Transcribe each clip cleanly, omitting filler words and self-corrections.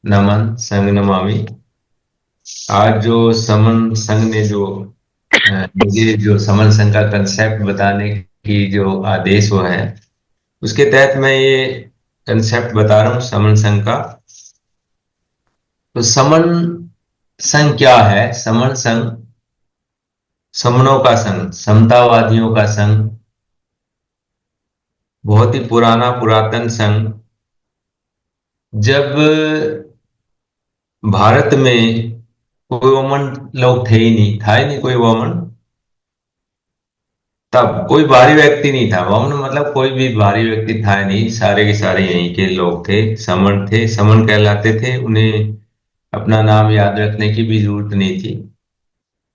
नमन संग नमामि। आज जो समन संघ ने जो मुझे जो समन संघ का कंसेप्ट बताने की जो आदेश हुआ है, उसके तहत मैं ये कंसेप्ट बता रहा हूँ समन संघ का। तो समन संघ क्या है? समन संघ समनों का संघ, समतावादियों का संघ, बहुत ही पुराना पुरातन संघ। जब भारत में कोई वमन लोग थे ही नहीं, था ही नहीं कोई वमन, तब कोई बाहरी व्यक्ति नहीं था। वामन मतलब कोई भी बाहरी व्यक्ति था नहीं, सारे के सारे यहीं के लोग थे, समण थे, समण कहलाते थे। उन्हें अपना नाम याद रखने की भी जरूरत नहीं थी।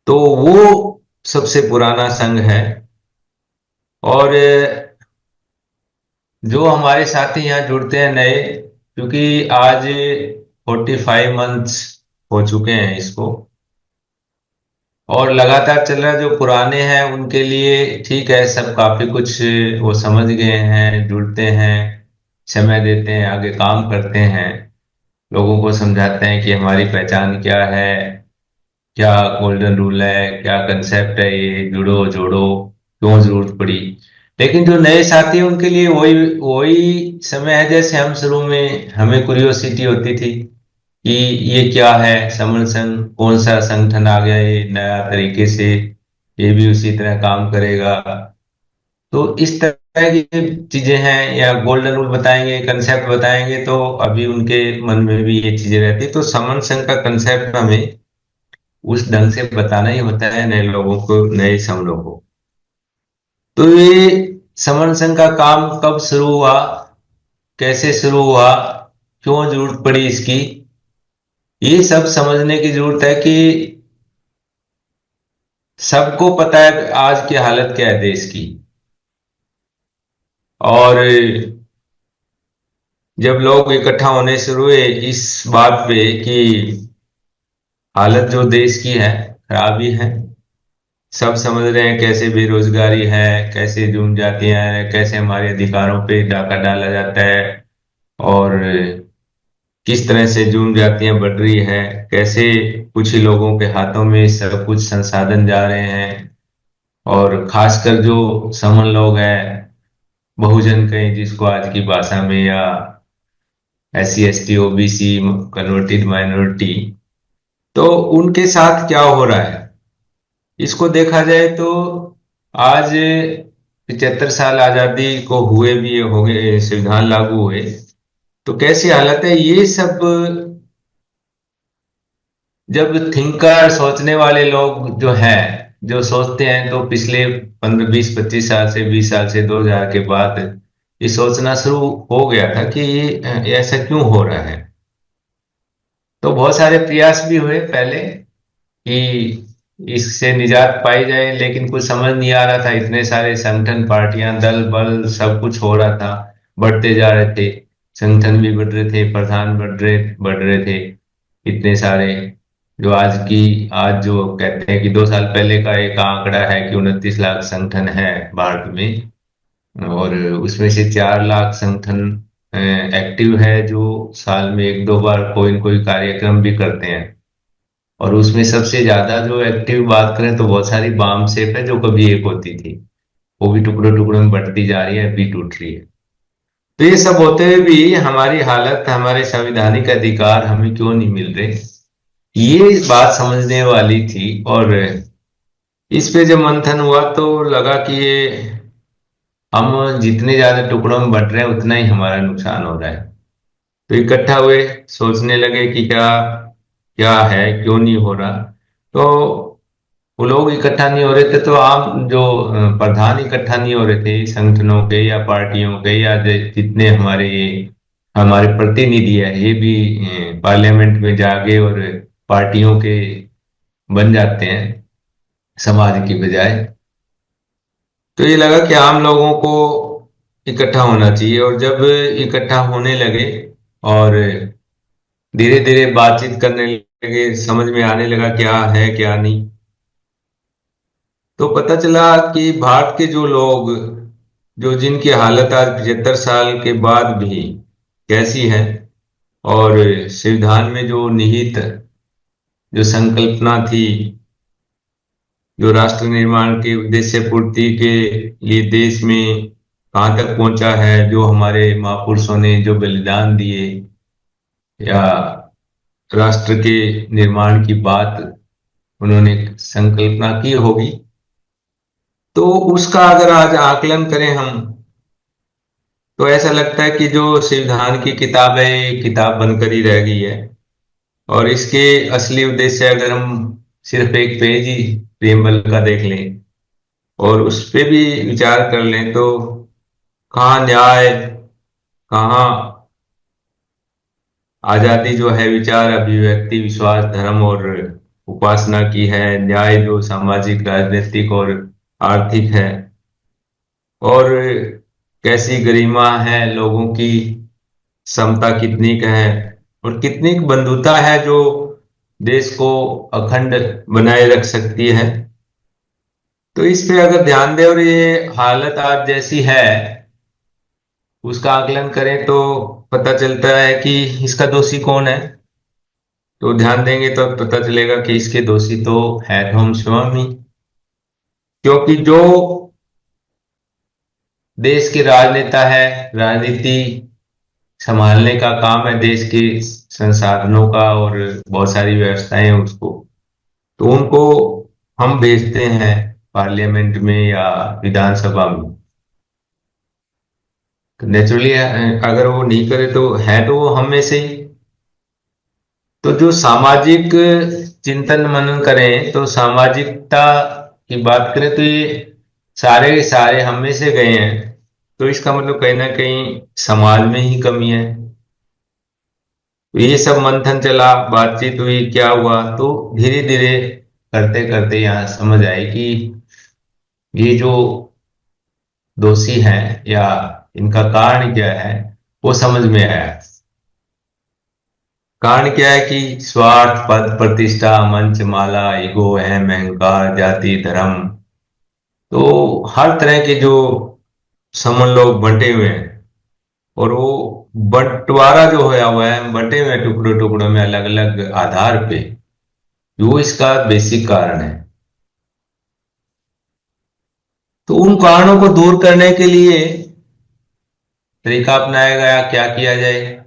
तो वो सबसे पुराना संघ है। और जो हमारे साथी यहाँ जुड़ते हैं नए, क्योंकि आज 45 मंथ्स हो चुके हैं इसको, और लगातार चल रहा है। जो पुराने हैं उनके लिए ठीक है, सब काफी कुछ वो समझ गए हैं, जुड़ते हैं, समय देते हैं, आगे काम करते हैं, लोगों को समझाते हैं कि हमारी पहचान क्या है, क्या गोल्डन रूल है, क्या कंसेप्ट है, ये जुड़ो जोड़ो, क्यों जरूरत पड़ी। लेकिन जो नए साथी हैं उनके लिए वही वही समय है जैसे हम शुरू में हमें क्यूरियोसिटी होती थी कि ये क्या है समन संघ, कौन सा संगठन आ गया ये नया तरीके से, ये भी उसी तरह काम करेगा। तो इस तरह की चीजें हैं, या गोल्डन रूल बताएंगे, कंसेप्ट बताएंगे, तो अभी उनके मन में भी ये चीजें रहती। तो समन संघ का कंसेप्ट हमें उस ढंग से बताना ही होता है नए लोगों को, नए समलों को। तो ये समन संघ का काम कब शुरू हुआ, कैसे शुरू हुआ, क्यों जरूरत पड़ी इसकी, ये सब समझने की जरूरत है। कि सबको पता है आज की हालत क्या है देश की। और जब लोग इकट्ठा होने शुरू हुए इस बात पे कि हालत जो देश की है खराब ही है, सब समझ रहे हैं कैसे बेरोजगारी है, कैसे जूझ जाती हैं, कैसे हमारे अधिकारों पे डाका डाला जाता है, और किस तरह से जूझ जाती हैं बढ़ रही है, कैसे कुछ ही लोगों के हाथों में सब कुछ संसाधन जा रहे हैं। और खासकर जो समन लोग हैं, बहुजन कहें जिसको आज की भाषा में, या SC ST OBC, converted minority, तो उनके साथ क्या हो रहा है इसको देखा जाए तो आज 75 साल आजादी को हुए भी हो गए, संविधान लागू हुए, तो कैसी हालत है ये सब। जब थिंकर, सोचने वाले लोग जो हैं, जो सोचते हैं, तो पिछले 15 20 25 साल से, 20 साल से, 2000 के बाद ये सोचना शुरू हो गया था कि ये ऐसा क्यों हो रहा है। तो बहुत सारे प्रयास भी हुए पहले कि इससे निजात पाई जाए, लेकिन कुछ समझ नहीं आ रहा था। इतने सारे संगठन, पार्टियां, दल बल, सब कुछ हो रहा था, बढ़ते जा रहे थे, संगठन भी बढ़ रहे थे, प्रधान बढ़ रहे थे, इतने सारे। जो आज जो कहते हैं कि 2 साल पहले का एक आंकड़ा है कि 29 लाख संगठन है भारत में, और उसमें से 4 लाख संगठन एक्टिव है, जो साल में एक दो बार कोई न कोई कार्यक्रम भी करते हैं। और उसमें सबसे ज्यादा जो एक्टिव बात करें तो बहुत सारी बाम सेप है जो कभी एक होती थी, वो भी टुकड़ों टुकड़ों में बढ़ती जा रही है, अभी टूट रही है। तो ये सब होते हुए भी हमारी हालत, हमारे संवैधानिक अधिकार हमें क्यों नहीं मिल रहे, ये बात समझने वाली थी। और इस पे जब मंथन हुआ तो लगा कि ये हम जितने ज्यादा टुकड़ों में बंट रहे हैं उतना ही हमारा नुकसान हो रहा है। तो इकट्ठा हुए, सोचने लगे कि क्या क्या है, क्यों नहीं हो रहा। तो वो लोग इकट्ठा नहीं हो रहे थे, तो आम जो प्रधान इकट्ठा नहीं हो रहे थे संगठनों के या पार्टियों के, या जितने हमारे ये हमारे प्रतिनिधि है, ये भी पार्लियामेंट में जाके और पार्टियों के बन जाते हैं समाज की बजाय। तो ये लगा कि आम लोगों को इकट्ठा होना चाहिए। और जब इकट्ठा होने लगे और धीरे धीरे बातचीत करने लगे, समझ में आने लगा क्या है क्या नहीं, तो पता चला कि भारत के जो लोग, जो जिनकी हालत आज 75 साल के बाद भी कैसी है, और संविधान में जो निहित जो संकल्पना थी, जो राष्ट्र निर्माण के उद्देश्य पूर्ति के लिए देश में कहाँ तक पहुंचा है, जो हमारे महापुरुषों ने जो बलिदान दिए, या राष्ट्र के निर्माण की बात उन्होंने संकल्पना की होगी, तो उसका अगर आज आकलन करें हम, तो ऐसा लगता है कि जो संविधान की किताब है ये किताब बनकर ही रह गई है। और इसके असली उद्देश्य अगर हम सिर्फ एक पेज ही प्रियम्बल का देख लें और उस पे भी विचार कर लें, तो कहाँ न्याय, कहाँ आजादी जो है विचार अभिव्यक्ति, विश्वास, धर्म और उपासना की है, न्याय जो सामाजिक, राजनीतिक और आर्थिक है, और कैसी गरिमा है लोगों की, समता कितनी का है, और कितनी बंधुता है जो देश को अखंड बनाए रख सकती है। तो इस पे अगर ध्यान दें और ये हालत आज जैसी है उसका आकलन करें, तो पता चलता है कि इसका दोषी कौन है। तो ध्यान देंगे तो पता चलेगा कि इसके दोषी तो है तो हम स्वयं ही, क्योंकि जो देश के राजनेता है, राजनीति संभालने का काम है देश के संसाधनों का और बहुत सारी व्यवस्थाएं हैं उसको, तो उनको हम भेजते हैं पार्लियामेंट में या विधानसभा में। तो नेचुरली अगर वो नहीं करे तो है तो वो हम में से ही। तो जो सामाजिक चिंतन मनन करें, तो सामाजिकता की बात करें, तो ये सारे के सारे हम में से गए हैं। तो इसका मतलब कहीं ना कहीं समाज में ही कमी है। तो ये सब मंथन चला, बातचीत हुई, क्या हुआ, तो धीरे धीरे करते करते यहाँ समझ आए कि ये जो दोषी हैं या इनका कारण क्या है, वो समझ में आया। कारण क्या है कि स्वार्थ, पद, प्रतिष्ठा, मंच, माला, ईगो, अहम, अहंकार, जाति, धर्म, तो हर तरह के जो समूह लोग बंटे हुए हैं, और वो बंटवारा जो होया हुआ है, बंटे हुए हैं टुकड़ों टुकड़ों में अलग अलग आधार पे, वो इसका बेसिक कारण है। तो उन कारणों को दूर करने के लिए तरीका अपनाया गया, क्या किया जाए।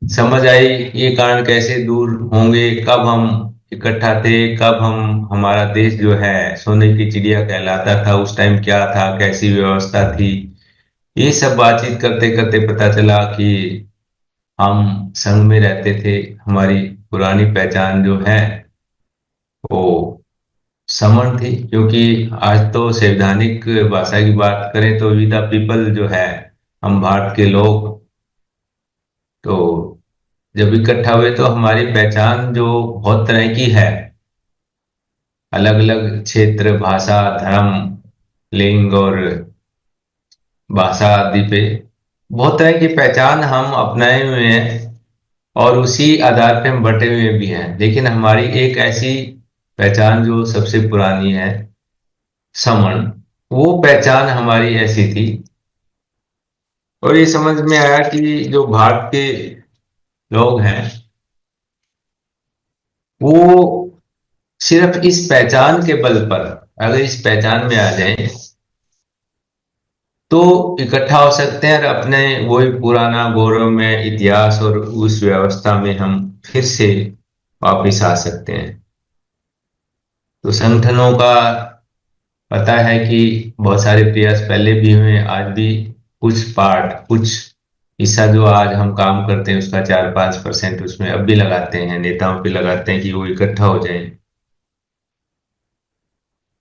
समझ आई ये कारण कैसे दूर होंगे, कब हम इकट्ठा थे, कब हम, हमारा देश जो है सोने की चिड़िया कहलाता था, उस टाइम क्या था, कैसी व्यवस्था थी। ये सब बातचीत करते करते पता चला कि हम संघ में रहते थे, हमारी पुरानी पहचान जो है वो समण थी। क्योंकि आज तो संवैधानिक भाषा की बात करें तो वी द पीपल जो है, हम भारत के लोग, तो जब इकट्ठा हुए तो हमारी पहचान जो बहुत तरह की है, अलग अलग क्षेत्र, भाषा, धर्म, लिंग और भाषा आदि पे बहुत तरह की पहचान हम अपनाए हुए हैं, और उसी आधार पे हम बटे हुए भी हैं। लेकिन हमारी एक ऐसी पहचान जो सबसे पुरानी है, समण, वो पहचान हमारी ऐसी थी। और ये समझ में आया कि जो भारत के लोग हैं वो सिर्फ इस पहचान के बल पर, अगर इस पहचान में आ जाएं, तो इकट्ठा हो सकते हैं और अपने वही पुराना गौरव में इतिहास और उस व्यवस्था में हम फिर से वापिस आ सकते हैं। तो संगठनों का पता है कि बहुत सारे प्रयास पहले भी हुए, आज भी कुछ पार्ट, कुछ हिस्सा जो आज हम काम करते हैं उसका 4-5% उसमें अब भी लगाते हैं, नेताओं पे लगाते हैं कि वो इकट्ठा हो जाएं।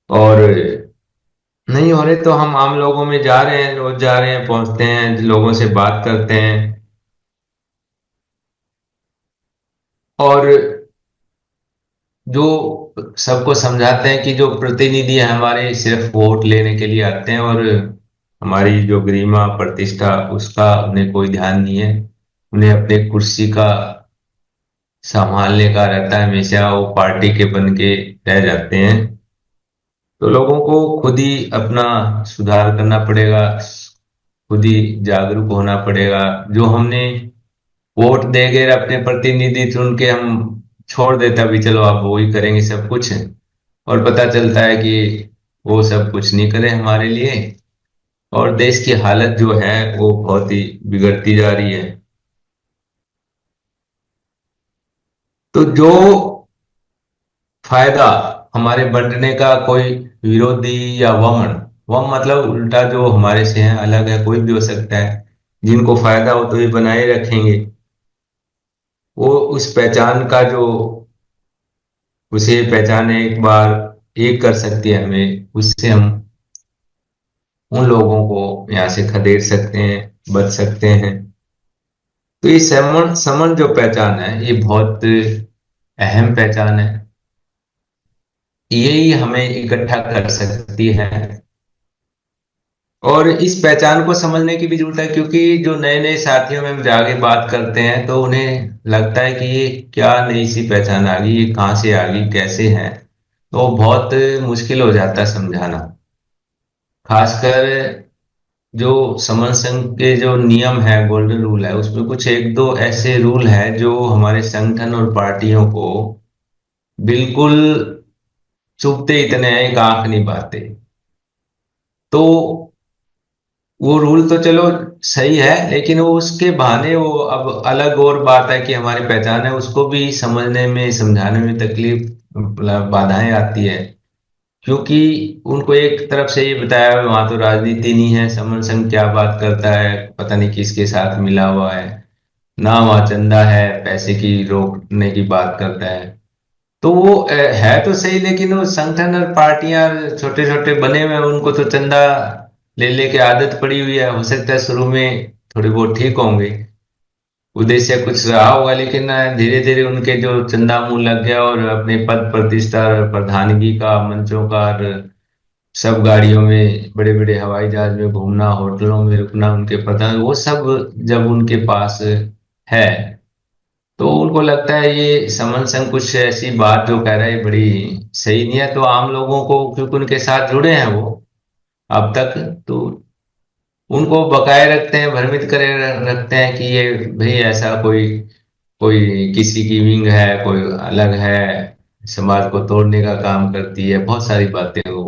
और नहीं हो रहे तो हम आम लोगों में जा रहे हैं, रोज जा रहे हैं, पहुंचते हैं, लोगों से बात करते हैं, और जो सबको समझाते हैं कि जो प्रतिनिधि है हमारे सिर्फ वोट लेने के लिए आते हैं, और हमारी जो गरिमा, प्रतिष्ठा, उसका उन्हें कोई ध्यान नहीं है। उन्हें अपने कुर्सी का संभालने का रहता है, हमेशा वो पार्टी के बन के रह जाते हैं। तो लोगों को खुद ही अपना सुधार करना पड़ेगा, खुद ही जागरूक होना पड़ेगा। जो हमने वोट देकर अपने प्रतिनिधि चुन के हम छोड़ देता भी, चलो आप वही करेंगे सब कुछ, और पता चलता है कि वो सब कुछ नहीं करे हमारे लिए, और देश की हालत जो है वो बहुत ही बिगड़ती जा रही है। तो जो फायदा हमारे बंटने का, कोई विरोधी या वमन, वम मतलब उल्टा, जो हमारे से है अलग है, कोई भी हो सकता है, जिनको फायदा हो तो ये बनाए रखेंगे। वो उस पहचान का जो, उसे पहचाने एक बार, एक कर सकती है हमें, उससे हम उन लोगों को यहाँ से खदेड़ सकते हैं, बच सकते हैं। तो ये समन समन जो पहचान है, ये बहुत अहम पहचान है। यही हमें इकट्ठा कर सकती है। और इस पहचान को समझने की भी जरूरत है, क्योंकि जो नए नए साथियों में हम जाके बात करते हैं तो उन्हें लगता है कि ये क्या नई सी पहचान आ गई, ये कहाँ से आ गई, कैसे है। तो बहुत मुश्किल हो जाता है समझाना। खासकर जो समन संघ के जो नियम है, गोल्डन रूल है, उसमें कुछ एक दो ऐसे रूल है जो हमारे संगठन और पार्टियों को बिल्कुल चुभते इतने हैं, एक आंख नहीं पाते। तो वो रूल तो चलो सही है, लेकिन वो उसके बहाने वो, अब अलग और बात है कि हमारी पहचान है, उसको भी समझने में समझाने में तकलीफ, मतलब बाधाएं आती है। क्योंकि उनको एक तरफ से ये बताया हुआ, वहां तो राजनीति नहीं है, समन संघ क्या बात करता है, पता नहीं किसके साथ मिला हुआ है, ना वहाँ चंदा है, पैसे की रोकने की बात करता है। तो वो है तो सही, लेकिन वो संगठन और पार्टियां छोटे छोटे बने हुए हैं, उनको तो चंदा ले लेके आदत पड़ी हुई है। हो सकता है शुरू में थोड़े बहुत ठीक होंगे, उद्देश्य कुछ रहा होगा, लेकिन धीरे धीरे उनके जो चंदा मुंह लग गया, और अपने पद प्रतिष्ठा और प्रधानगी का, मंचों का, और सब गाड़ियों में, बड़े बड़े हवाई जहाज में घूमना, होटलों में रुकना, उनके प्रधान, वो सब जब उनके पास है, तो उनको लगता है ये समन संग कुछ ऐसी बात जो कह रहा है बड़ी सही नहीं है। तो आम लोगों को, क्योंकि उनके साथ जुड़े हैं वो अब तक, तो उनको बकाए रखते हैं, भ्रमित करे रखते हैं कि ये भाई ऐसा कोई, कोई किसी की विंग है, कोई अलग है, समाज को तोड़ने का काम करती है, बहुत सारी बातें वो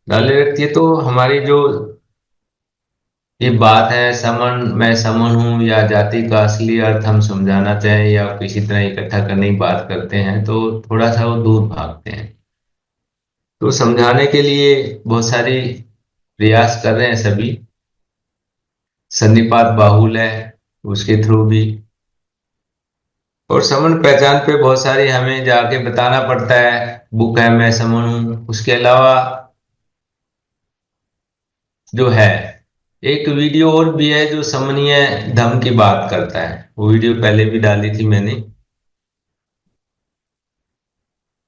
डाले रखती है। तो हमारी जो ये बात है, समन, मैं समन हूँ या जाति का असली अर्थ हम समझाना चाहें या किसी तरह इकट्ठा करने की बात करते हैं, तो थोड़ा सा वो दूर भागते हैं। तो समझाने के लिए बहुत सारी प्रयास कर रहे हैं सभी, सन्निपात बाहुल है उसके थ्रू भी। और समन पहचान पे बहुत सारी हमें जाके बताना पड़ता है, बुक है मैं समन हूँ, उसके अलावा जो है एक वीडियो और भी है जो समन्वय धम की बात करता है, वो वीडियो पहले भी डाली थी मैंने।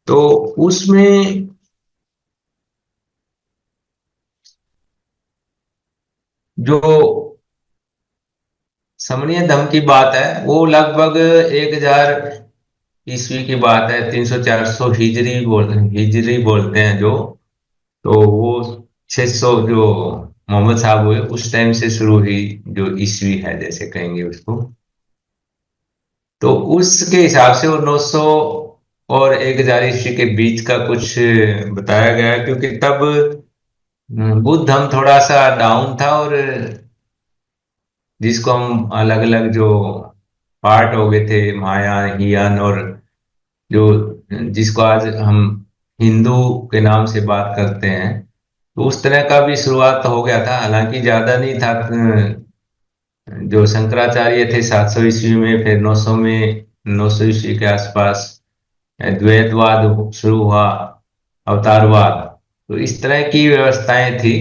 तो उसमें जो समन्वय धम की बात है, वो लगभग 1000 ईस्वी की बात है, 300 400 हिजरी बोलते हैं जो। तो वो 600 जो मोहम्मद साहब हुए उस टाइम से शुरू हुई, जो ईस्वी है जैसे कहेंगे उसको। तो उसके हिसाब से वो 900 और 1000 ईस्वी के बीच का कुछ बताया गया है, क्योंकि तब बुद्ध धर्म थोड़ा सा डाउन था, और जिसको हम अलग अलग जो पार्ट हो गए थे, महायान, हीयान, और जो जिसको आज हम हिंदू के नाम से बात करते हैं, तो उस तरह का भी शुरुआत हो गया था, हालांकि ज्यादा नहीं था। जो शंकराचार्य थे 700 ईस्वी में, फिर 900 में, 900 ईस्वी के आसपास द्वैतवाद शुरू हुआ, अवतारवाद, तो इस तरह की व्यवस्थाएं थी।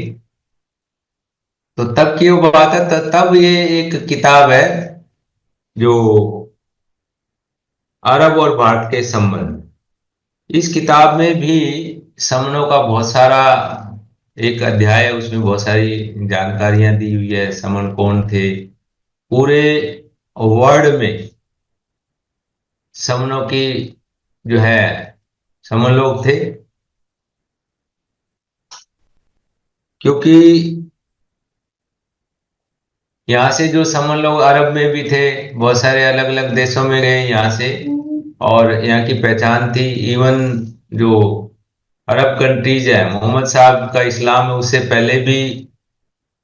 तो तब की वो बात है, तब ये एक किताब है जो अरब और भारत के संबंध, इस किताब में भी समनों का बहुत सारा एक अध्याय है, उसमें बहुत सारी जानकारियां दी हुई है, समन कौन थे, पूरे वर्ल्ड में समनों की जो है, समन लोग थे। क्योंकि यहाँ से जो समन लोग अरब में भी थे, बहुत सारे अलग अलग देशों में गए यहाँ से, और यहाँ की पहचान थी। इवन जो अरब कंट्रीज है, मोहम्मद साहब का इस्लाम है, उससे पहले भी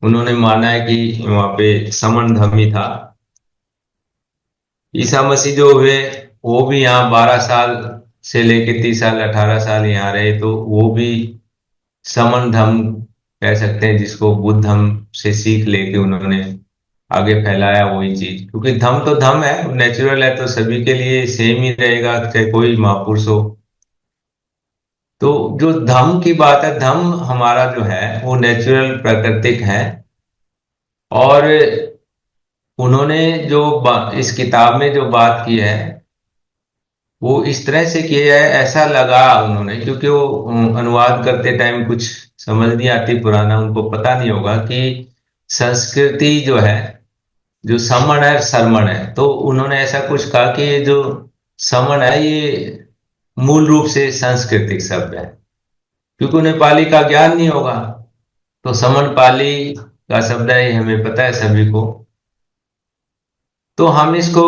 उन्होंने माना है कि वहाँ पे समन धर्म ही था। ईसा मसीह जो हुए, वो भी यहाँ 12 साल से लेके 30 साल 18 साल यहाँ रहे, तो वो भी समन धर्म कह सकते हैं, जिसको बुद्ध धर्म से सीख लेके उन्होंने आगे फैलाया वही चीज। क्योंकि धर्म तो धर्म है, नेचुरल है, तो सभी के लिए सेम ही रहेगा, चाहे कोई महापुरुष हो। तो जो धर्म की बात है, धर्म हमारा जो है वो नेचुरल प्राकृतिक है। और उन्होंने जो इस किताब में जो बात की है, वो इस तरह से किया है, ऐसा लगा उन्होंने, क्योंकि वो अनुवाद करते टाइम कुछ समझ नहीं आती, पुराना उनको पता नहीं होगा कि संस्कृति जो है, जो समण है सरमण है, तो उन्होंने ऐसा कुछ कहा कि ये जो समण है ये मूल रूप से सांस्कृतिक शब्द है, क्योंकि उन्हें पाली का ज्ञान नहीं होगा। तो समण पाली का शब्द है, ये हमें पता है सभी को। तो हम इसको,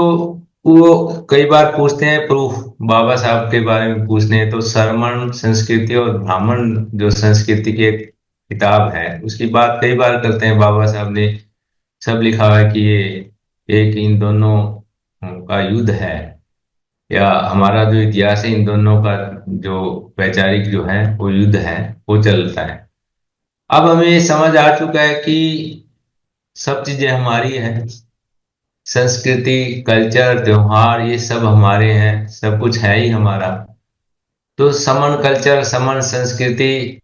वो कई बार पूछते हैं प्रूफ, बाबा साहब के बारे में पूछते हैं, तो सरमन संस्कृति और ब्राह्मण जो संस्कृति की एक किताब है, उसकी बात कई बार करते हैं बाबा साहब ने। सब लिखा हुआ है कि ये एक इन दोनों का युद्ध है, या हमारा जो इतिहास है इन दोनों का, जो वैचारिक जो है वो युद्ध है, वो चलता है। अब हमें समझ आ चुका है कि सब चीजें हमारी है, संस्कृति, कल्चर, त्योहार, ये सब हमारे हैं, सब कुछ है ही हमारा। तो समन कल्चर, समन संस्कृति,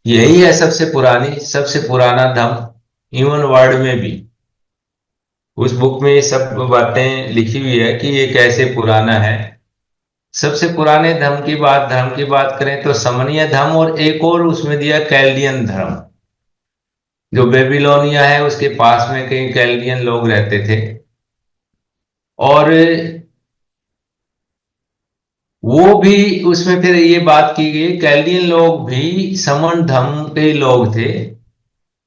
यही है सबसे पुरानी, सबसे पुराना धर्म। इवन वर्ल्ड में भी उस बुक में ये सब बातें लिखी हुई है कि ये कैसे पुराना है। सबसे पुराने धर्म की बात करें तो समनीय धर्म, और एक और उसमें दिया कैल्डियन धर्म। जो बेबीलोनिया है उसके पास में कई कैल्डियन लोग रहते थे, और वो भी, उसमें फिर ये बात की गई, कैल्डियन लोग भी समन धर्म के लोग थे।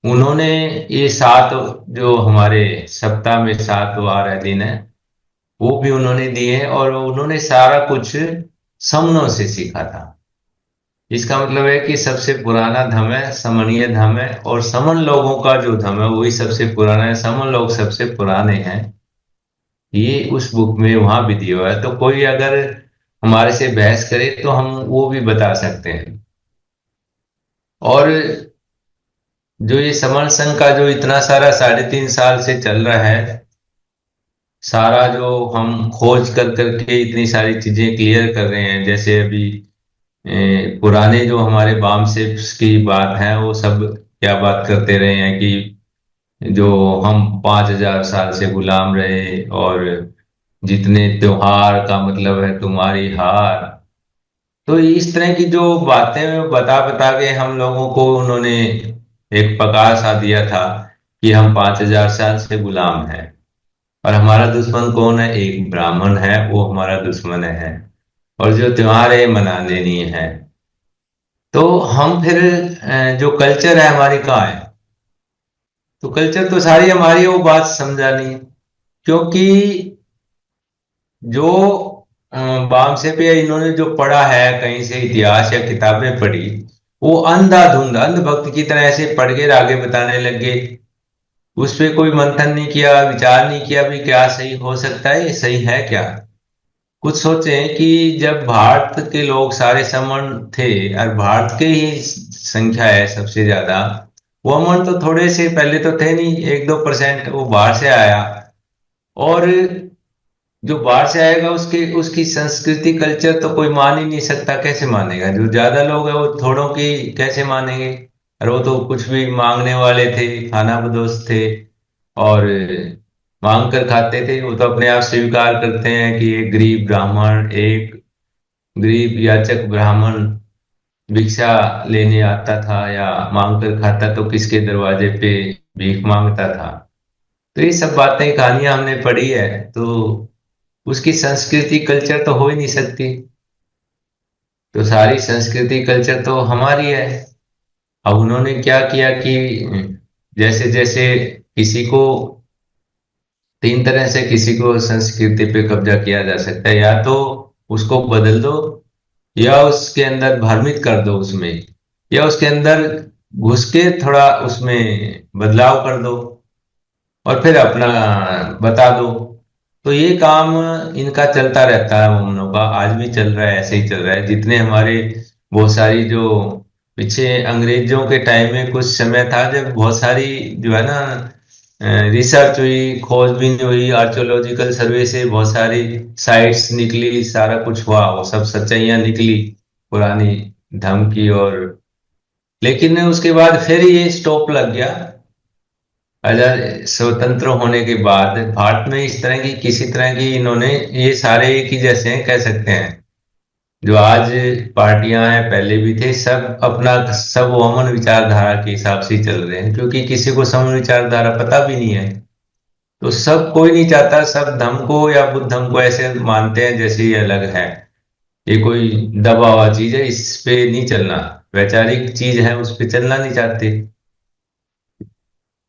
उन्होंने ये सात, जो हमारे सप्ताह में 7 वार है, दिन है, वो भी उन्होंने दिए, और उन्होंने सारा कुछ समनों से सीखा था। इसका मतलब है कि सबसे पुराना धर्म है समनीय धर्म है, और समन लोगों का जो धर्म है वही सबसे पुराना है, समन लोग सबसे पुराने हैं। ये उस बुक में वहां भी दिया हुआ है, तो कोई अगर हमारे से बहस करे तो हम वो भी बता सकते हैं। और जो ये समर संघ का जो इतना सारा 3.5 साल से चल रहा है, सारा जो हम खोज कर करके इतनी सारी चीजें क्लियर कर रहे हैं, जैसे अभी पुराने जो हमारे वामसेप्स की बात है, वो सब क्या बात करते रहे हैं कि जो हम 5,000 साल से गुलाम रहे, और जितने त्योहार का मतलब है तुम्हारी हार। तो इस तरह की जो बातें बता बता के हम लोगों को उन्होंने एक पकार सा दिया था कि हम 5,000 साल से गुलाम हैं, और हमारा दुश्मन कौन है? एक ब्राह्मण है, वो हमारा दुश्मन है, और जो त्योहार है मनाने नहीं है। तो हम फिर जो कल्चर है हमारी कहाँ है? तो कल्चर तो सारी हमारी है, वो बात समझा नहीं। क्योंकि जो बाम से पे इन्होंने जो पढ़ा है कहीं से, इतिहास या किताबें पढ़ी, वो अंधाधुंध अंधभक्त की तरह ऐसे पढ़ के आगे बताने लगे। उस पे कोई मंथन नहीं किया, विचार नहीं किया भी क्या सही हो सकता है, ये सही है क्या। कुछ सोचें कि जब भारत के लोग सारे समण थे, और भारत के ही संख्या है सबसे ज्यादा, वो अमन तो थोड़े से पहले तो थे नहीं, 1-2%, वो बाहर से आया। और जो बाहर से आएगा उसकी उसकी संस्कृति कल्चर तो कोई मान ही नहीं सकता, कैसे मानेगा? जो ज्यादा लोग हैं वो थोड़ों की कैसे मानेंगे? और वो तो कुछ भी मांगने वाले थे, खाना बदोश थे, और मांग कर खाते थे। वो तो अपने आप स्वीकार करते हैं कि एक गरीब ब्राह्मण, एक गरीब याचक ब्राह्मण भिक्षा लेने आता था या मांग कर खाता तो किसके दरवाजे पे भीख मांगता था। तो ये सब बातें, कहानियां हमने पढ़ी है, तो उसकी संस्कृति कल्चर तो हो ही नहीं सकती। तो सारी संस्कृति कल्चर तो हमारी है। अब उन्होंने क्या किया कि जैसे जैसे किसी को तीन तरह से किसी को संस्कृति पे कब्जा किया जा सकता है। या तो उसको बदल दो, या उसके अंदर भ्रमित कर दो उसमें, या उसके अंदर घुस के थोड़ा उसमें बदलाव कर दो, और फिर अपना बता दो। तो ये काम इनका चलता रहता है ममनों का, आज भी चल रहा है, ऐसे ही चल रहा है। जितने हमारे बहुत सारी जो पीछे अंग्रेजों के टाइम में कुछ समय था जब बहुत सारी जो है ना रिसर्च हुई, खोजबीन हुई, आर्कियोलॉजिकल सर्वे से बहुत सारी साइट्स निकली, सारा कुछ हुआ, वो सब सच्चाइयां निकली पुरानी धमकी और। लेकिन उसके बाद फिर ये स्टॉप लग गया। आजाद स्वतंत्र होने के बाद भारत में इस तरह की किसी तरह की इन्होंने, ये सारे एक ही जैसे हैं कह सकते हैं। जो आज पार्टियां हैं पहले भी थे, सब अपना सब अमन विचारधारा के हिसाब से ही चल रहे हैं, क्योंकि किसी को समन विचारधारा पता भी नहीं है। तो सब कोई नहीं चाहता, सब धर्म को या बुद्ध धर्म को ऐसे मानते हैं जैसे ये अलग है, ये कोई दबा हुआ चीज है, इस पे नहीं चलना, वैचारिक चीज है उस पे चलना नहीं चाहते।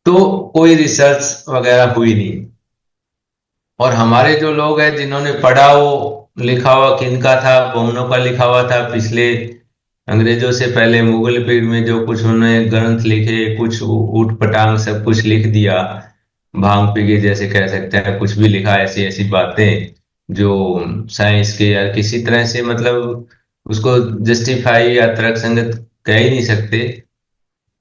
तो कोई रिसर्च वगैरह हुई नहीं। और हमारे जो लोग हैं जिन्होंने पढ़ा, वो लिखा हुआ किनका था, बमनों का लिखा हुआ था। पिछले अंग्रेजों से पहले मुगल पीरियड में जो कुछ उन्होंने ग्रंथ लिखे, कुछ ऊट पटांग सब कुछ लिख दिया, भांग पी के जैसे कह सकते हैं, कुछ भी लिखा, ऐसी ऐसी बातें जो साइंस के या किसी तरह से मतलब उसको जस्टिफाई या तर्कसंगत कह ही नहीं सकते।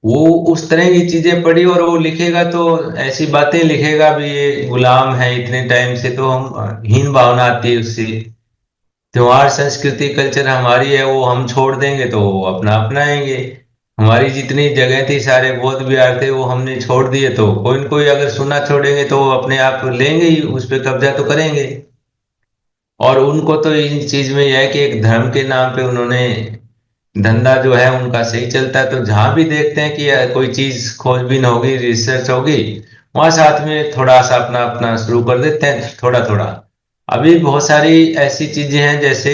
वो उस तरह की चीजें पढ़ी और वो लिखेगा तो ऐसी बातें लिखेगा भी, ये गुलाम है इतने टाइम से, तो हम हीन भावना आती है उससे। त्योहार संस्कृति कल्चर हमारी है, वो हम छोड़ देंगे तो वो अपना अपनाएंगे। हमारी जितनी जगह थी, सारे बौद्ध विहार थे, वो हमने छोड़ दिए, तो कोई न कोई अगर सुना छोड़ेंगे तो वो अपने आप लेंगे ही, उस पर कब्जा तो करेंगे। और उनको तो इन चीज में यह है कि एक धर्म के नाम पे उन्होंने धंधा जो है उनका सही चलता है। तो जहां भी देखते हैं कि कोई चीज खोजबीन होगी, रिसर्च होगी, वहां साथ में थोड़ा सा अपना अपना शुरू कर देते हैं, थोड़ा थोड़ा। अभी बहुत सारी ऐसी चीजें हैं, जैसे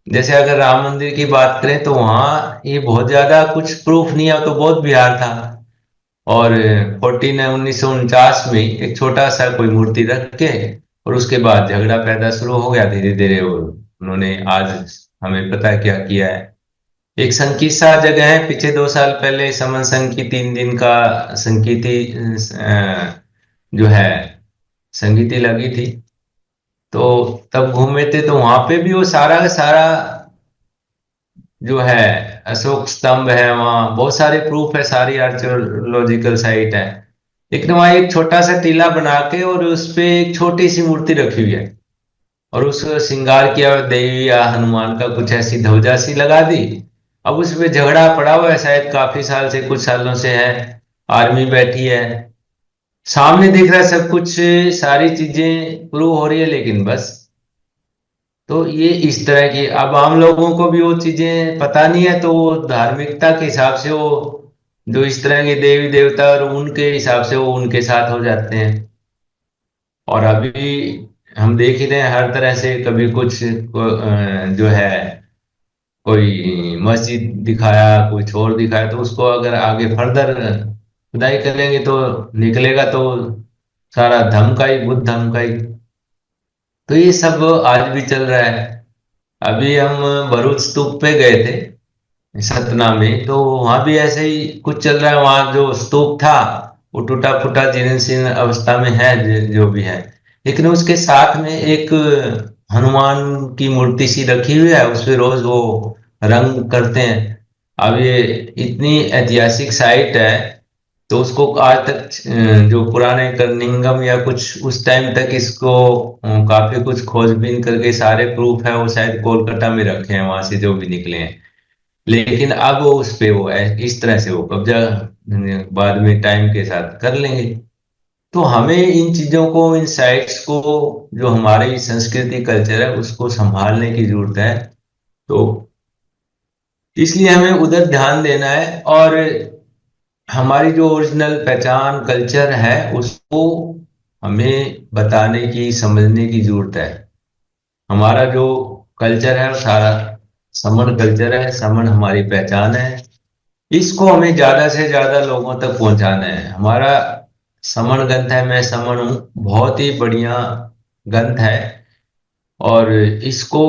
जैसे अगर राम मंदिर की बात करें तो वहाँ ये बहुत ज्यादा कुछ प्रूफ नहीं है, तो बौद्ध विहार था। और 1949 में एक छोटा सा कोई मूर्ति रख के, और उसके बाद झगड़ा पैदा शुरू हो गया धीरे धीरे। और उन्होंने आज हमें पता है क्या किया है। एक संकीसा जगह है, पीछे 2 साल पहले समन संग की 3 दिन का संगीति जो है संगीति लगी थी। तो तब घूमे थे, तो वहां पे भी वो सारा का सारा जो है अशोक स्तंभ है, वहाँ बहुत सारे प्रूफ है, सारी आर्कियोलॉजिकल साइट है। लेकिन वहाँ एक छोटा सा टीला बना के और उस पे एक छोटी सी मूर्ति रखी हुई है, और उसको श्रृंगार किया हुआ देवी या हनुमान का कुछ ऐसी ध्वजा सी लगा दी। अब उस पे झगड़ा पड़ा हुआ है, शायद काफी साल से, कुछ सालों से है। आर्मी बैठी है, सामने दिख रहा है सब कुछ, सारी चीजें प्रूव हो रही है, लेकिन बस। तो ये इस तरह की, अब आम लोगों को भी वो चीजें पता नहीं है, तो वो धार्मिकता के हिसाब से वो जो इस तरह के देवी देवता और उनके हिसाब से वो उनके साथ हो जाते हैं। और अभी हम देख ही रहे हैं हर तरह से, कभी कुछ जो है कोई मस्जिद दिखाया, कुछ और दिखाया, तो उसको अगर आगे फर्दर खुदाई करेंगे तो निकलेगा तो सारा धर्म का ही, बुद्ध धर्म का ही। तो ये सब आज भी चल रहा है। अभी हम भरूच स्तूप पे गए थे सतना में, तो वहां भी ऐसे ही कुछ चल रहा है। वहां जो स्तूप था वो टूटा फूटा जीर्ण शीर्ण अवस्था में है, जो भी है। लेकिन उसके साथ में एक हनुमान की मूर्ति सी रखी हुई है, उस पे रोज वो रंग करते हैं। अब ये इतनी ऐतिहासिक साइट है, तो उसको आज तक जो पुराने कर्निंगम या कुछ उस टाइम तक इसको काफी कुछ खोजबीन करके सारे प्रूफ है, वो शायद कोलकाता में रखे हैं, वहां से जो भी निकले हैं। लेकिन अब वो उस पे वो है इस तरह से वो कब्जा बाद में टाइम के साथ कर लेंगे। तो हमें इन चीजों को, इन साइट्स को, जो हमारी संस्कृति कल्चर है उसको संभालने की जरूरत है। तो इसलिए हमें उधर ध्यान देना है, और हमारी जो ओरिजिनल पहचान कल्चर है उसको हमें बताने की, समझने की जरूरत है। हमारा जो कल्चर है वो सारा समण कल्चर है, समण हमारी पहचान है। इसको हमें ज्यादा से ज्यादा लोगों तक पहुंचाना है। हमारा समण ग्रंथ है, मैं समण हूँ, बहुत ही बढ़िया ग्रंथ है। और इसको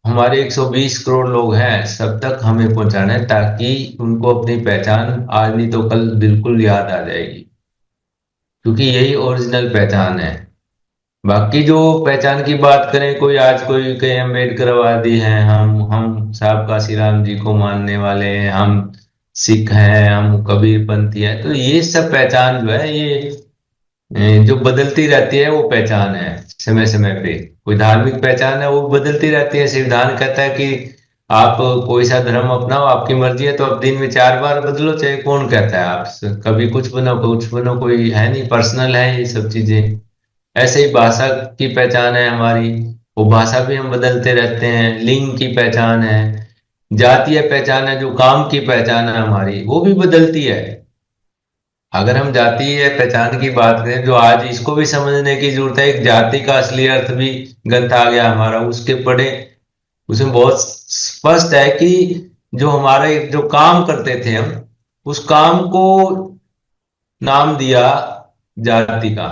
हमारे 120 करोड़ लोग हैं, सब तक हमें पहुंचाना है, ताकि उनको अपनी पहचान आज नहीं तो कल बिल्कुल याद आ जाएगी, क्योंकि यही ओरिजिनल पहचान है। बाकी जो पहचान की बात करें, कोई आज कोई कहीं अम्बेडकरवादी हैं, हम साहब काशीराम जी को मानने वाले हैं, हम सिख हैं, हम कबीरपंथी हैं, तो ये सब पहचान जो है ये जो बदलती रहती है, वो पहचान है समय समय पे। कोई धार्मिक पहचान है, वो बदलती रहती है। संविधान कहता है कि आप कोई सा धर्म अपनाओ, आपकी मर्जी है, तो अब दिन में 4 बार बदलो, चाहे कौन कहता है आप कभी कुछ बनो कुछ बनो, कोई है नहीं, पर्सनल है ये सब चीजें। ऐसे ही भाषा की पहचान है हमारी, वो भाषा भी हम बदलते रहते हैं। लिंग की पहचान है, जातीय पहचान है, जो काम की पहचान है हमारी, वो भी बदलती है। अगर हम जातीय पहचान की बात करें, जो आज इसको भी समझने की जरूरत है, एक जाति का असली अर्थ भी ग्रंथ आ गया हमारा, उसके पढ़े। उसमें बहुत स्पष्ट है कि जो हमारे जो काम करते थे हम, उस काम को नाम दिया जाति का।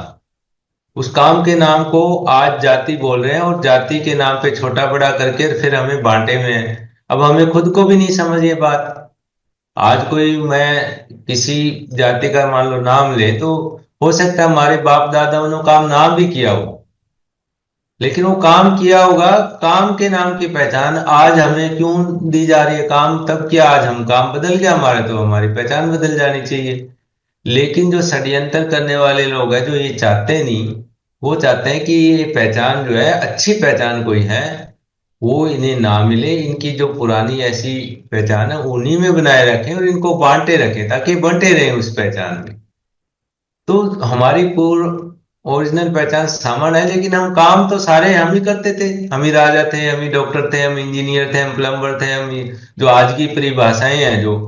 उस काम के नाम को आज जाति बोल रहे हैं, और जाति के नाम पे छोटा बड़ा करके फिर हमें बांटे में है। अब हमें खुद को भी नहीं समझ ये बात। आज कोई मैं किसी जाति का मान लो नाम ले, तो हो सकता है हमारे बाप दादा उन्होंने काम नाम भी किया हो, लेकिन वो काम किया होगा, काम के नाम की पहचान आज हमें क्यों दी जा रही है? काम तब किया, आज हम काम बदल गया हमारे, तो हमारी पहचान बदल जानी चाहिए। लेकिन जो षड्यंत्र करने वाले लोग हैं, जो ये चाहते नहीं, वो चाहते हैं कि ये पहचान जो है, अच्छी पहचान कोई है, वो इन्हें ना मिले। इनकी जो पुरानी ऐसी पहचान है उन्हीं में बनाए रखें, और इनको बांटे रखें, ताकि बंटे रहें उस पहचान में। तो हमारी पूर्ण ओरिजिनल पहचान सामान है, लेकिन हम काम तो सारे हम ही करते थे। हम ही राजा थे, हम ही डॉक्टर थे, हम इंजीनियर थे, हम प्लम्बर थे, हम ही जो आज की परिभाषाएं हैं, जो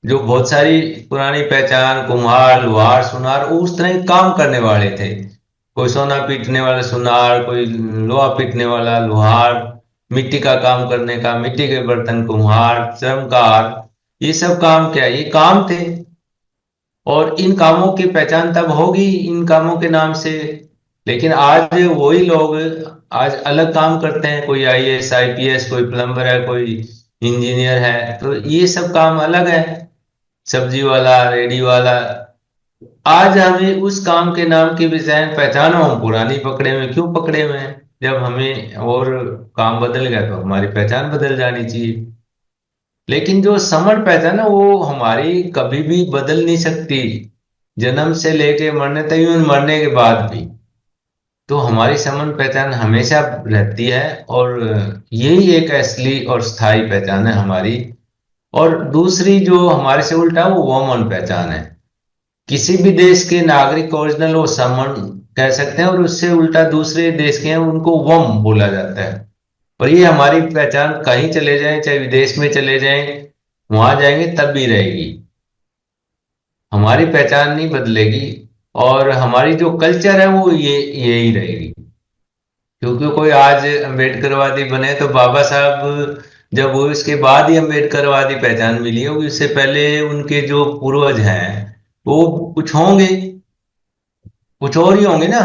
जो बहुत सारी पुरानी पहचान, कुम्हार, लोहार, सुनार, वो उस तरह के काम करने वाले थे। कोई सोना पीटने वाला सुनार, कोई लोहा पीटने वाला लोहार, मिट्टी का काम करने का मिट्टी के बर्तन कुम्हार, चर्मकार। ये सब काम क्या है? ये काम थे। और इन कामों की पहचान तब होगी इन कामों के नाम से। लेकिन आज वही लोग आज अलग काम करते हैं, कोई आईएएस आईपीएस, कोई प्लम्बर है, कोई इंजीनियर है, तो ये सब काम अलग है। सब्जी वाला, रेडी वाला। आज हमें उस काम के नाम की बजाय पहचानो, हम पुरानी पकड़े में क्यों पकड़े हुए हैं? जब हमें और काम बदल गया, तो हमारी पहचान बदल जानी चाहिए। लेकिन जो समण पहचान है, वो हमारी कभी भी बदल नहीं सकती, जन्म से लेके मरने तक, even मरने के बाद भी। तो हमारी समण पहचान हमेशा रहती है, और यही एक असली और स्थायी पहचान है हमारी। और दूसरी जो हमारे से उल्टा, वो वमन पहचान है। किसी भी देश के नागरिक ओरिजिनल वो समन कह सकते हैं, और उससे उल्टा दूसरे देश के हैं, उनको वम बोला जाता है। और ये हमारी पहचान कहीं चले जाएं, चाहे विदेश में चले जाएं, वहां जाएंगे तब भी रहेगी, हमारी पहचान नहीं बदलेगी। और हमारी जो कल्चर है, वो ये यही रहेगी। क्योंकि कोई आज अम्बेडकरवादी बने, तो बाबा साहब जब वो, इसके बाद ही अम्बेडकरवादी पहचान मिली होगी, उससे पहले उनके जो पूर्वज हैं वो कुछ होंगे, कुछ और ही होंगे ना।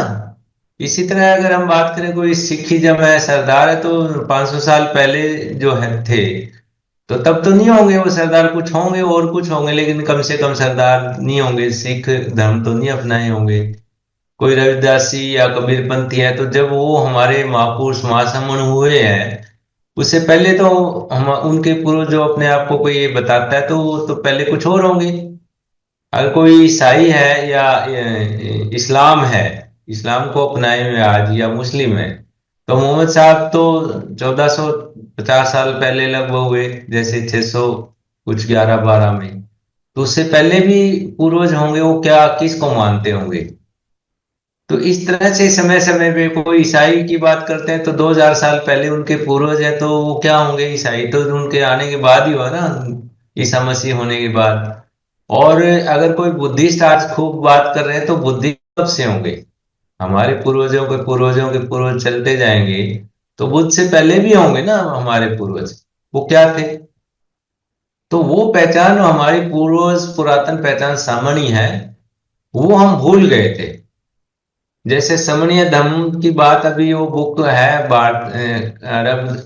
इसी तरह अगर हम बात करें, कोई सिखिज्म है, सरदार है, तो 500 साल पहले जो है थे, तो तब तो नहीं होंगे वो सरदार, कुछ होंगे और कुछ होंगे, लेकिन कम से कम सरदार नहीं होंगे, सिख धर्म तो नहीं अपनाए होंगे। कोई रविदासी या कबीरपंथी है, तो जब वो हमारे महापुरुष महासमण हुए हैं, उससे पहले तो हम उनके पूर्वज जो अपने आप को कोई ये बताता है, तो वो तो पहले कुछ और होंगे। अगर कोई ईसाई है या इस्लाम है, इस्लाम को अपनाए हुए आज, या मुस्लिम है, तो मोहम्मद साहब तो 1450 साल पहले लगभग हुए, जैसे 600 कुछ 11 12 में। तो उससे पहले भी पूर्वज होंगे, वो क्या किसको मानते होंगे? तो इस तरह से समय समय पे कोई ईसाई की बात करते हैं, तो 2000 साल पहले उनके पूर्वज है, तो वो क्या होंगे? ईसाई तो उनके आने के बाद ही हुआ ना, ईसा मसीह होने के बाद। और अगर कोई बुद्धिस्ट आज खूब बात कर रहे हैं, तो बुद्धि कब से होंगे? हमारे पूर्वजों के पूर्वज चलते जाएंगे, तो बुद्ध से पहले भी होंगे ना हमारे पूर्वज। वो क्या थे? तो वो पहचान हमारी पूर्वज पुरातन पहचान सामान्य है, वो हम भूल गए थे। जैसे समणीय धर्म की बात, अभी वो बुक है भारत, अरब,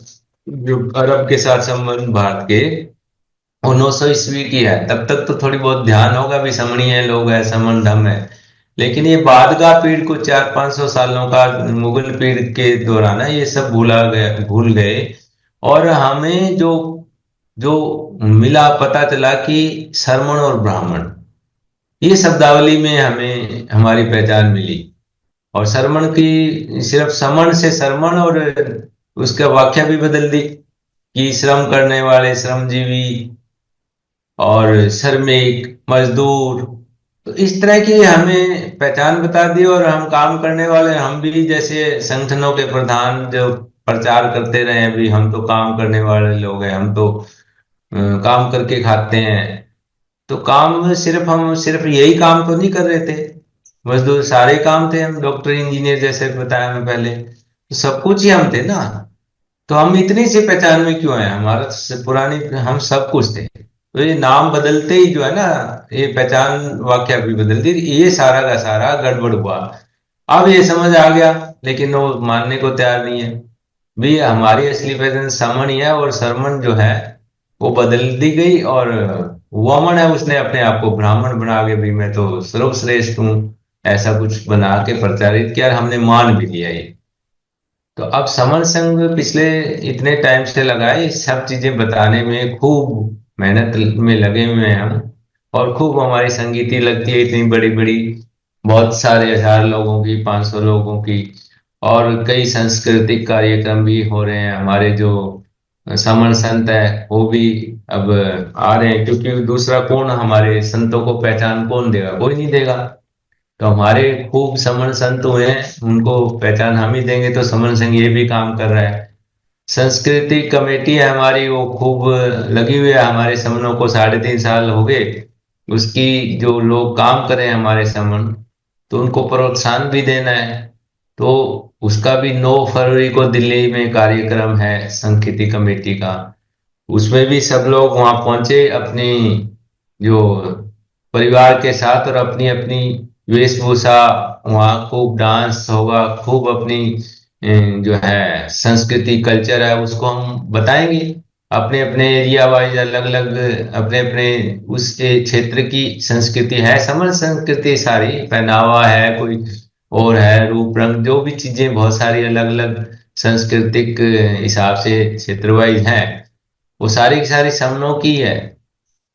जो अरब के साथ संबंध भारत के, 1900 ईस्वी की है। तब तक तो थोड़ी बहुत ध्यान होगा भी समणीय लोग है, समण धर्म है। लेकिन ये बाद का पीढ़ को 400-500 सालों का मुगल पीढ़ के दौरान है, ये सब भूल गए। और हमें जो जो मिला, पता चला कि सरमण और ब्राह्मण, ये शब्दावली में हमें हमारी पहचान मिली। और सरमण की सिर्फ समण से सरमण, और उसका व्याख्या भी बदल दी कि श्रम करने वाले, श्रमजीवी, और श्रमिक, मजदूर। तो इस तरह की हमें पहचान बता दी। और हम काम करने वाले, हम भी जैसे संगठनों के प्रधान जो प्रचार करते रहे भी, हम तो काम करने वाले लोग हैं, हम तो काम करके खाते हैं। तो काम में सिर्फ हम सिर्फ यही काम तो नहीं कर रहे थे, मजदूर सारे काम थे, हम डॉक्टर इंजीनियर जैसे बताया मैं पहले, तो सब कुछ ही हम थे ना। तो हम इतनी सी पहचान में क्यों है, हमारा पुरानी, हम सब कुछ थे। तो ये नाम बदलते ही जो है ना, ये पहचान वाक्य भी बदल दी, ये सारा का सारा गड़बड़ हुआ। अब ये समझ आ गया, लेकिन वो मानने को तैयार नहीं है। भी हमारी असली पहचान समन ही है, और सरमन जो है वो बदल दी गई। और वमन है, उसने अपने आप को ब्राह्मण बना के भी मैं तो सर्वश्रेष्ठ हूँ, ऐसा कुछ बना के प्रचारित किया, और हमने मान भी लिया ये। तो अब समर संघ पिछले इतने टाइम से लगा है, ये सब चीजें बताने में खूब मेहनत में लगे हुए हैं हम। और खूब हमारी संगीति लगती है, इतनी बड़ी बड़ी, बहुत सारे 1000 लोगों की, 500 लोगों की। और कई सांस्कृतिक कार्यक्रम भी हो रहे हैं। हमारे जो समर संत है वो भी अब आ रहे हैं, क्योंकि दूसरा कौन हमारे संतों को पहचान कौन देगा, कोई नहीं देगा। तो हमारे खूब समण संत हुए हैं, उनको पहचान हम ही देंगे। तो समण संघ ये भी काम कर रहा है। संस्कृति कमेटी है हमारी, वो खूब लगी हुई है। हमारे समनों को 3.5 साल हो गए, उसकी जो लोग काम करें हमारे समन, तो उनको प्रोत्साहन भी देना है। तो उसका भी 9 फरवरी को दिल्ली में कार्यक्रम है संस्कृति कमेटी का। उसमें भी सब लोग वहां पहुंचे अपनी जो परिवार के साथ, और अपनी अपनी वेशभूषा, वहाँ खूब डांस होगा, खूब अपनी जो है संस्कृति कल्चर है उसको हम बताएंगे। अपने अपने एरिया वाइज अलग अलग, अपने अपने उस क्षेत्र की संस्कृति है, समर संस्कृति सारी, पहनावा है कोई और है, रूप रंग, जो भी चीजें बहुत सारी अलग अलग सांस्कृतिक हिसाब से क्षेत्र वाइज है, वो सारी की सारी समनों की है।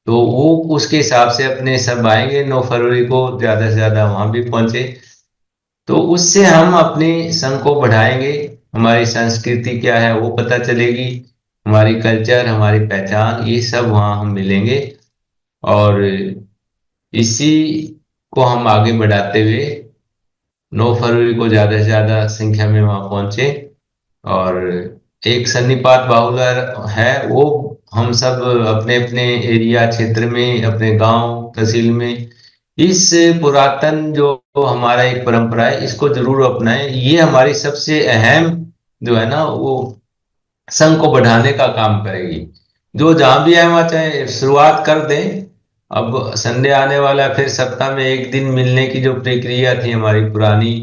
तो वो उसके हिसाब से अपने सब आएंगे 9 फरवरी को, ज्यादा से ज्यादा वहां भी पहुंचे। तो उससे हम अपने संघ को बढ़ाएंगे, हमारी संस्कृति क्या है वो पता चलेगी, हमारी कल्चर, हमारी पहचान, ये सब वहां हम मिलेंगे। और इसी को हम आगे बढ़ाते हुए 9 फरवरी को ज्यादा से ज्यादा संख्या में वहां पहुंचे। और एक सन्निपात बाहुल्य है वो, हम सब अपने अपने एरिया क्षेत्र में, अपने गांव तहसील में इस पुरातन जो हमारा एक परंपरा है, इसको जरूर अपनाएं। ये हमारी सबसे अहम जो है ना, वो संघ को बढ़ाने का काम करेगी। जो जहां भी है वहां चाहे शुरुआत कर दें। अब संडे आने वाला है, फिर सप्ताह में एक दिन मिलने की जो प्रक्रिया थी, हमारी पुरानी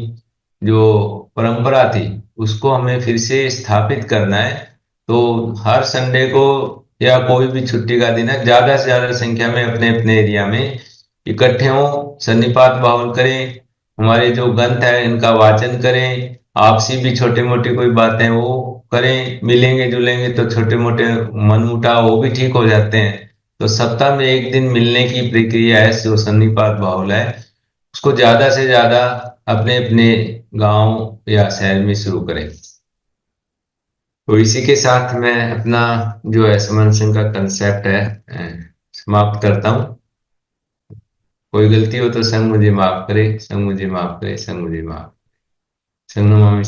जो परंपरा थी, उसको हमें फिर से स्थापित करना है। तो हर संडे को, या कोई भी छुट्टी का दिन है, ज्यादा से ज्यादा संख्या में अपने अपने एरिया में इकट्ठे हों, सन्निपात बाहुल करें, हमारे जो ग्रंथ है इनका वाचन करें, आपसी भी छोटे मोटे कोई बातें वो करें, मिलेंगे जुलेंगे तो छोटे मोटे मनमुटाव वो भी ठीक हो जाते हैं। तो सप्ताह में एक दिन मिलने की प्रक्रिया है जो सन्निपात बाहुल है, उसको ज्यादा से ज्यादा अपने अपने गांव या शहर में शुरू करें। तो इसी के साथ मैं अपना जो है समन सिंह का कंसेप्ट है समाप्त करता हूँ। कोई गलती हो तो संग मुझे माफ करे, संग मुझे माफ करे, संग मुझे माफ, संग नमामि